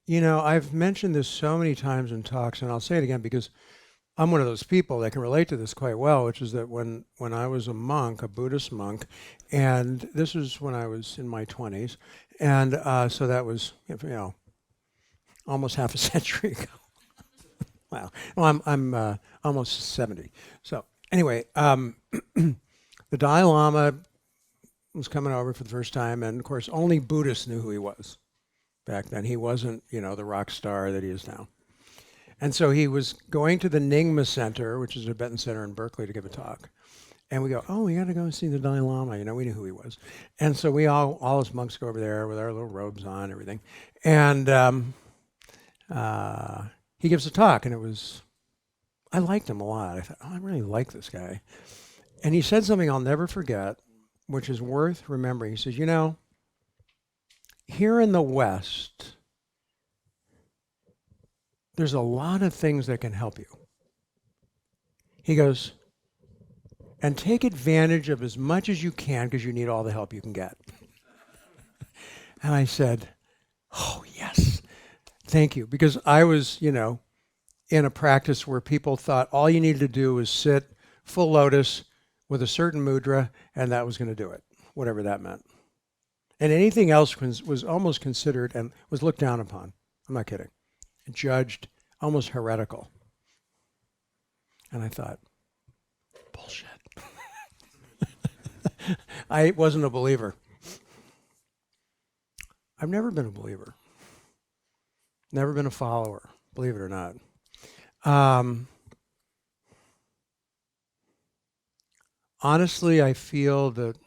You know, I've mentioned this so many times in talks, and I'll say it again because I'm one of those people that can relate to this quite well, which is that when I was a monk, a Buddhist monk, and this was when I was in my 20s, and so that was, almost half a century ago. Wow. Well, I'm almost 70. So anyway, the Dalai Lama was coming over for the first time, and of course, only Buddhists knew who he was back then. He wasn't, the rock star that he is now. And so he was going to the Nyingma Center, which is a Tibetan center in Berkeley, to give a talk. And we go, oh, we got to go see the Dalai Lama. We knew who he was. And so we all us monks go over there with our little robes on, everything. And he gives a talk, and I liked him a lot. I thought, oh, I really like this guy. And he said something I'll never forget, which is worth remembering. He says, here in the West, there's a lot of things that can help you. He goes, and take advantage of as much as you can because you need all the help you can get. And I said, oh, yes, thank you. Because I was, in a practice where people thought all you needed to do was sit full lotus with a certain mudra, and that was going to do it, whatever that meant. And anything else was almost considered and was looked down upon. I'm not kidding. Judged, almost heretical. And I thought, bullshit. I wasn't a believer. I've never been a believer. Never been a follower, believe it or not. Honestly, I feel that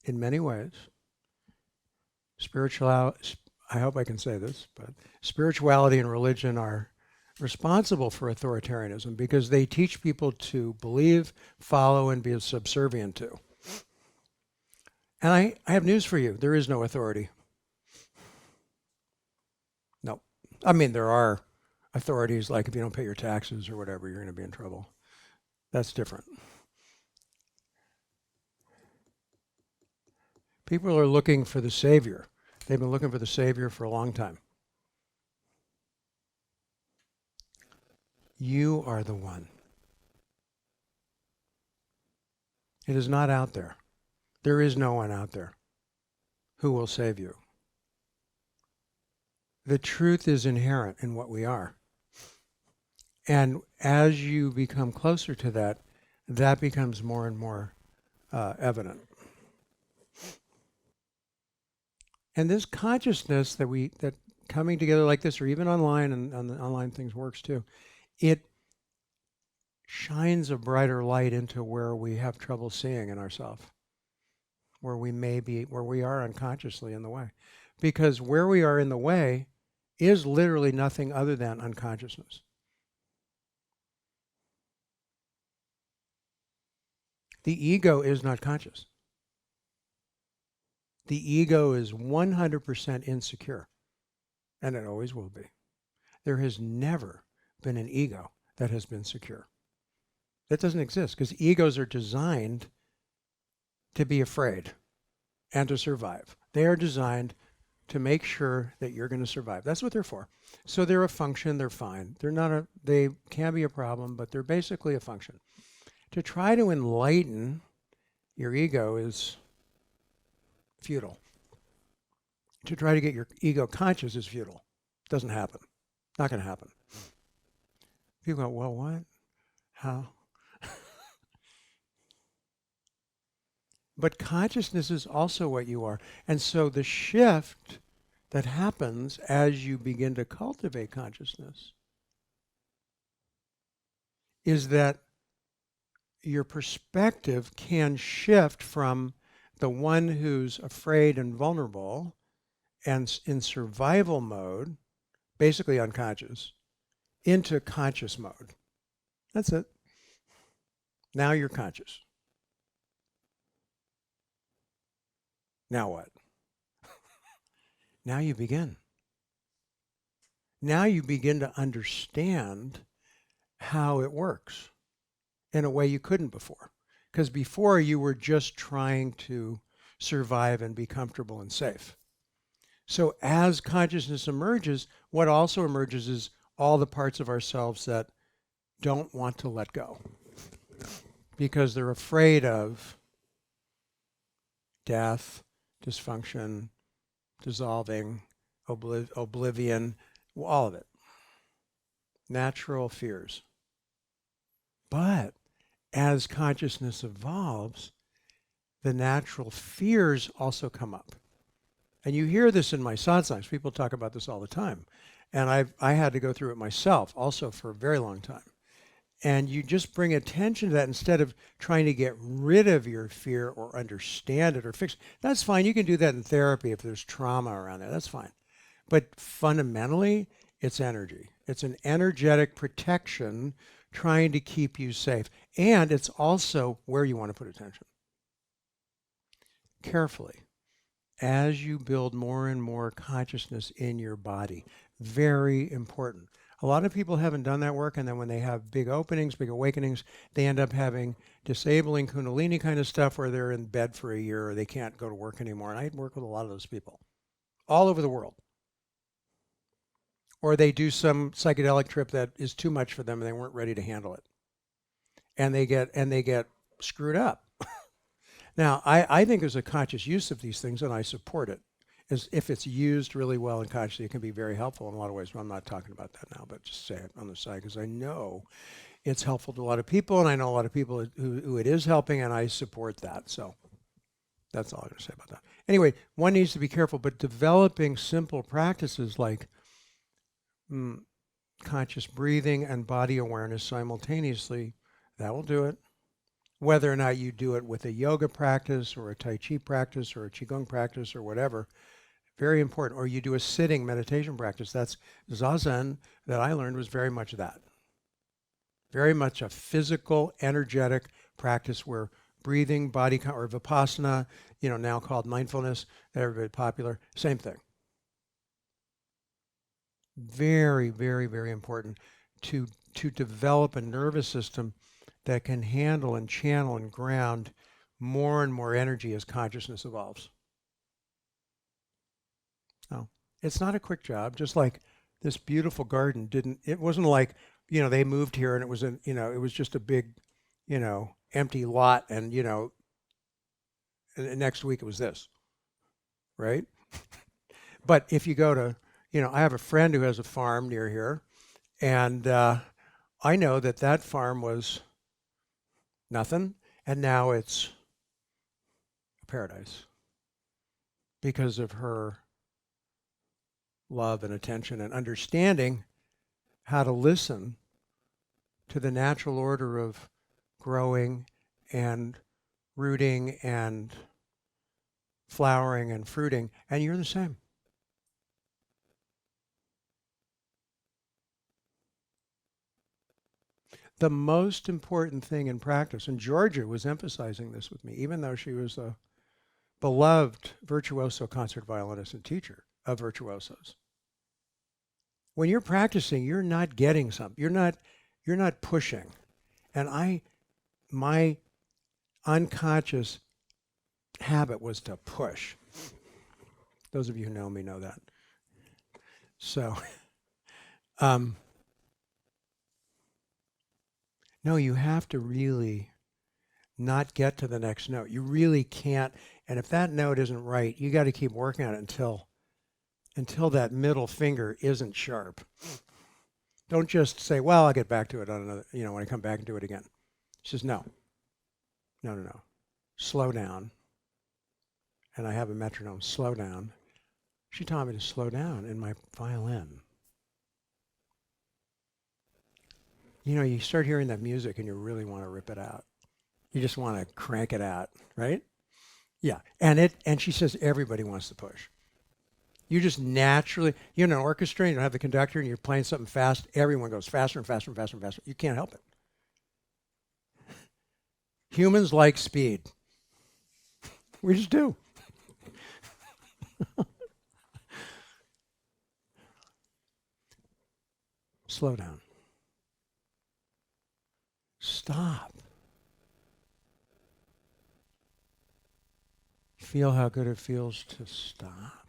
in many ways, I hope I can say this, but spirituality and religion are responsible for authoritarianism because they teach people to believe, follow, and be subservient to. And I have news for you. There is no authority. No. I mean, there are authorities like if you don't pay your taxes or whatever, you're going to be in trouble. That's different. People are looking for the savior. They've been looking for the savior for a long time. You are the one. It is not out there. There is no one out there who will save you. The truth is inherent in what we are. And as you become closer to that, that becomes more and more evident. And this consciousness that coming together like this, or even online, and on the online things works too, it shines a brighter light into where we have trouble seeing in ourselves, where we are unconsciously in the way. Because where we are in the way is literally nothing other than unconsciousness. The ego is not conscious. The ego is 100% insecure, and it always will be. There has never been an ego that has been secure. That doesn't exist because egos are designed to be afraid and to survive. They are designed to make sure that you're going to survive. That's what they're for. So they're a function, they're fine. They can be a problem, but they're basically a function. To try to enlighten your ego is futile. To try to get your ego conscious is futile. Doesn't happen. Not going to happen. People go, well, what? How? But consciousness is also what you are. And so the shift that happens as you begin to cultivate consciousness is that your perspective can shift from the one who's afraid and vulnerable and in survival mode, basically unconscious, into conscious mode. That's it. Now you're conscious. Now what? Now you begin. Now you begin to understand how it works in a way you couldn't before. Because before you were just trying to survive and be comfortable and safe. So as consciousness emerges, what also emerges is all the parts of ourselves that don't want to let go because they're afraid of death, dysfunction, dissolving, oblivion, all of it. Natural fears. But as consciousness evolves, the natural fears also come up. And you hear this in my satsangs. People talk about this all the time. And I had to go through it myself also for a very long time. And you just bring attention to that instead of trying to get rid of your fear or understand it or fix it. That's fine. You can do that in therapy if there's trauma around there. That's fine. But fundamentally, it's energy. It's an energetic protection trying to keep you safe. And it's also where you want to put attention. Carefully. As you build more and more consciousness in your body, very important. A lot of people haven't done that work, and then when they have big openings, big awakenings, they end up having disabling kundalini kind of stuff where they're in bed for a year or they can't go to work anymore. And I work with a lot of those people all over the world. Or they do some psychedelic trip that is too much for them and they weren't ready to handle it. And they get screwed up. Now, I think there's a conscious use of these things, and I support it. As if it's used really well and consciously, it can be very helpful in a lot of ways. Well, I'm not talking about that now, but just say it on the side because I know it's helpful to a lot of people, and I know a lot of people who it is helping, and I support that. So that's all I'm going to say about that. Anyway, one needs to be careful, but developing simple practices like conscious breathing and body awareness simultaneously, that will do it. Whether or not you do it with a yoga practice or a Tai Chi practice or a Qigong practice or whatever, very important. Or you do a sitting meditation practice. That's Zazen that I learned was very much that. Very much a physical, energetic practice where breathing, body, or Vipassana, now called mindfulness, very popular, same thing. Very, very, very important to develop a nervous system that can handle and channel and ground more and more energy as consciousness evolves. No, it's not a quick job. Just like this beautiful garden it wasn't like, they moved here and it was it was just a big, empty lot and, and next week it was this, right? But if you go to, I have a friend who has a farm near here, and I know that farm was nothing, and now it's a paradise because of her love and attention and understanding how to listen to the natural order of growing and rooting and flowering and fruiting, and you're the same. The most important thing in practice, and Georgia was emphasizing this with me, even though she was a beloved virtuoso concert violinist and teacher of virtuosos. When you're practicing, you're not getting something. You're not pushing. And my unconscious habit was to push. Those of you who know me know that. So, no, you have to really not get to the next note. You really can't. And if that note isn't right, you got to keep working on it until that middle finger isn't sharp. Don't just say, well, I'll get back to it on another, when I come back and do it again. She says, no. Slow down. And I have a metronome, slow down. She taught me to slow down in my violin. You start hearing that music and you really want to rip it out. You just want to crank it out, right? Yeah. And she says everybody wants to push. You just naturally, you're in an orchestra and you don't have the conductor and you're playing something fast, everyone goes faster and faster and faster and faster. You can't help it. Humans like speed. We just do. Slow down. Stop. Feel how good it feels to stop.